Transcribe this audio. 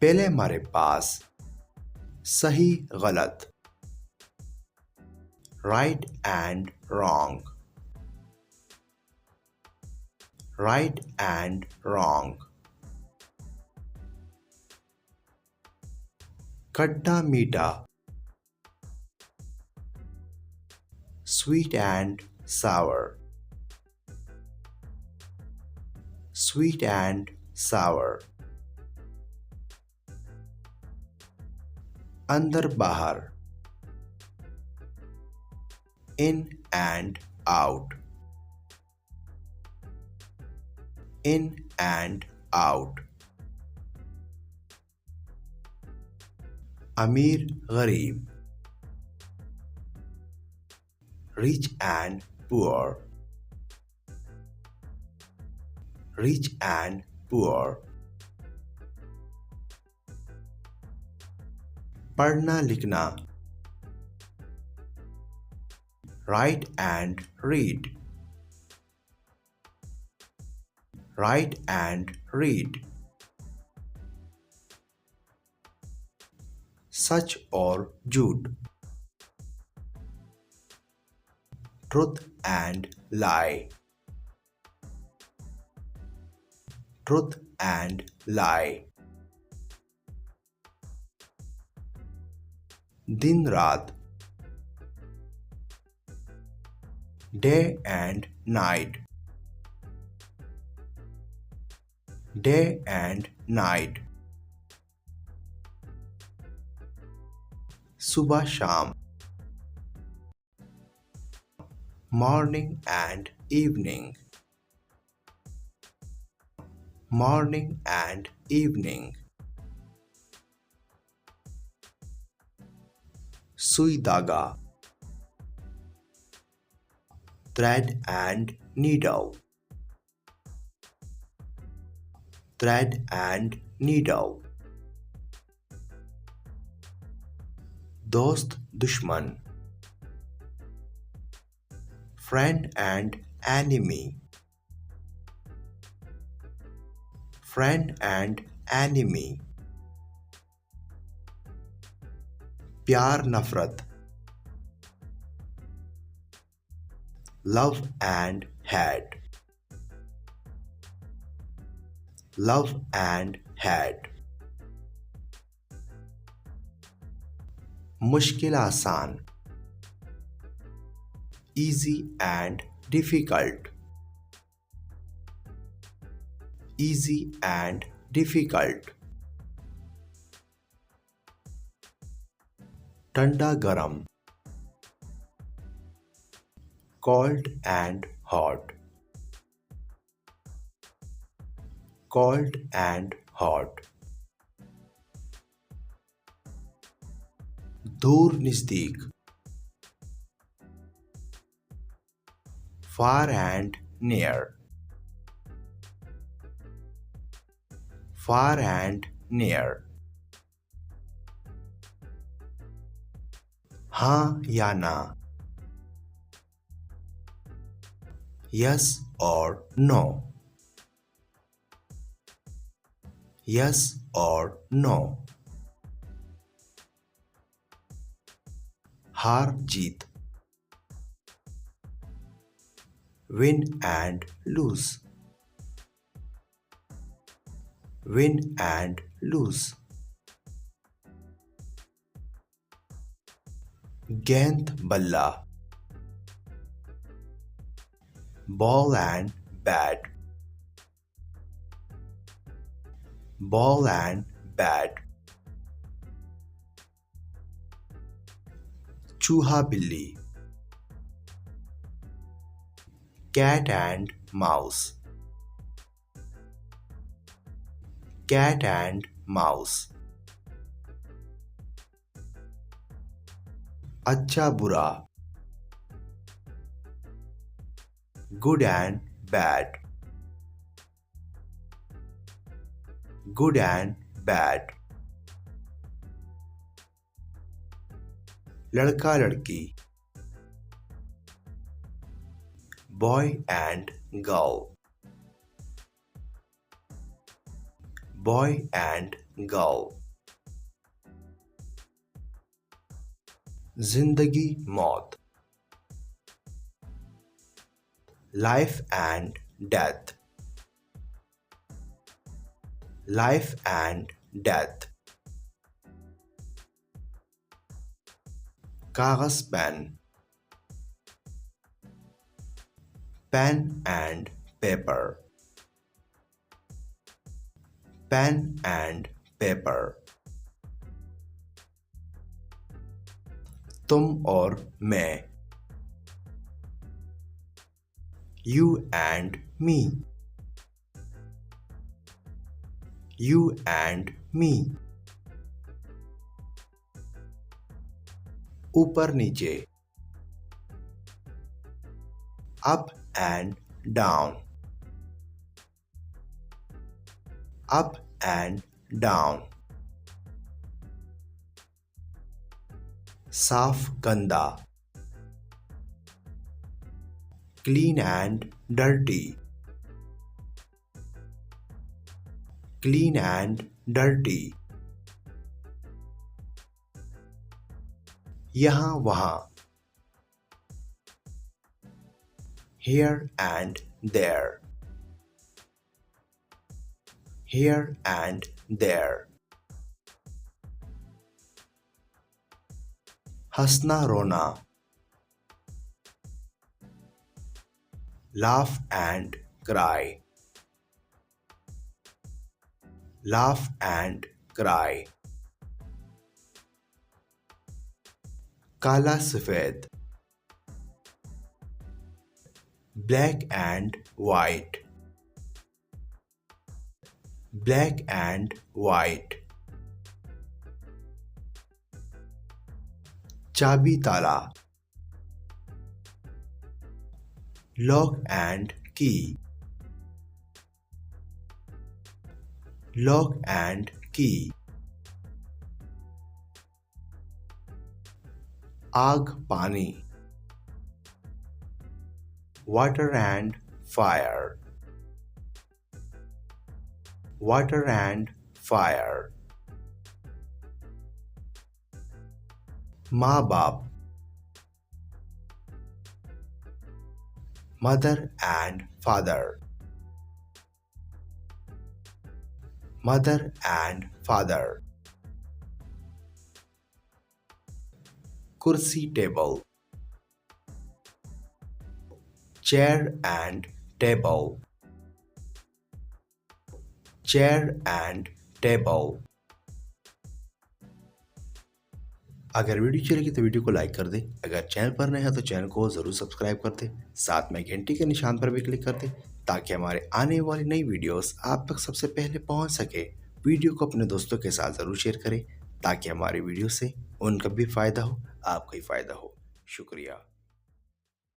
पहले हमारे पास सही गलत, right and wrong, right and wrong, खट्टा मीठा, sweet and sour, sweet and sour, अंदर बाहर, in and out, in and out, अमीर गरीब, rich and poor, rich and poor, पढ़ना लिखना, write and read, write and read, सच और झूठ, truth and lie, truth and lie, दिन रात, day and night, day and night, सुबह शाम, morning and evening, morning and evening, सुई धागा, thread and needle, thread and needle, दोस्त दुश्मन, friend and enemy, friend and enemy, प्यार नफरत, love and hate, love and hate, मुश्किल आसान, easy and difficult, easy and difficult, ठंडा गरम, cold and hot, cold and hot, दूर नजदीक, far and near, far and near, हाँ या ना, yes or no, yes or no, हार जीत, win and lose, win and lose, गेंद बल्ला, ball and bat, ball and bat, चूहा बिल्ली, cat and mouse, cat and mouse, अच्छा बुरा, good and bad, good and bad, लड़का लड़की, boy and girl, boy and girl. जिंदगी मौत, life and death, life and death. कागज pen, pen and paper, pen and paper. तुम और मैं, you and me, you and me. ऊपर नीचे, up and down, up and down. साफ गंदा, clean and dirty, clean and dirty. यहाँ वहाँ, here and there, here and there. हंसना रोना, laugh and cry, laugh and cry. काला सफेद, black and white, black and white. चाबी ताला, lock and key, lock and key. आग पानी, water and fire, water and fire. माँ बाप, mother and father, mother and father. कुर्सी table, chair and table, chair and table. अगर video अच्छी लगी तो वीडियो को लाइक कर दे। अगर चैनल पर नए हैं तो चैनल को जरूर सब्सक्राइब कर दे। साथ में घंटी के निशान पर भी क्लिक कर दे ताकि हमारे आने वाली नई वीडियोस आप तक सबसे पहले पहुंच सके। वीडियो को अपने दोस्तों के साथ जरूर शेयर करें ताकि हमारी वीडियो से उनका भी फायदा हो, आपका ही फायदा हो। शुक्रिया।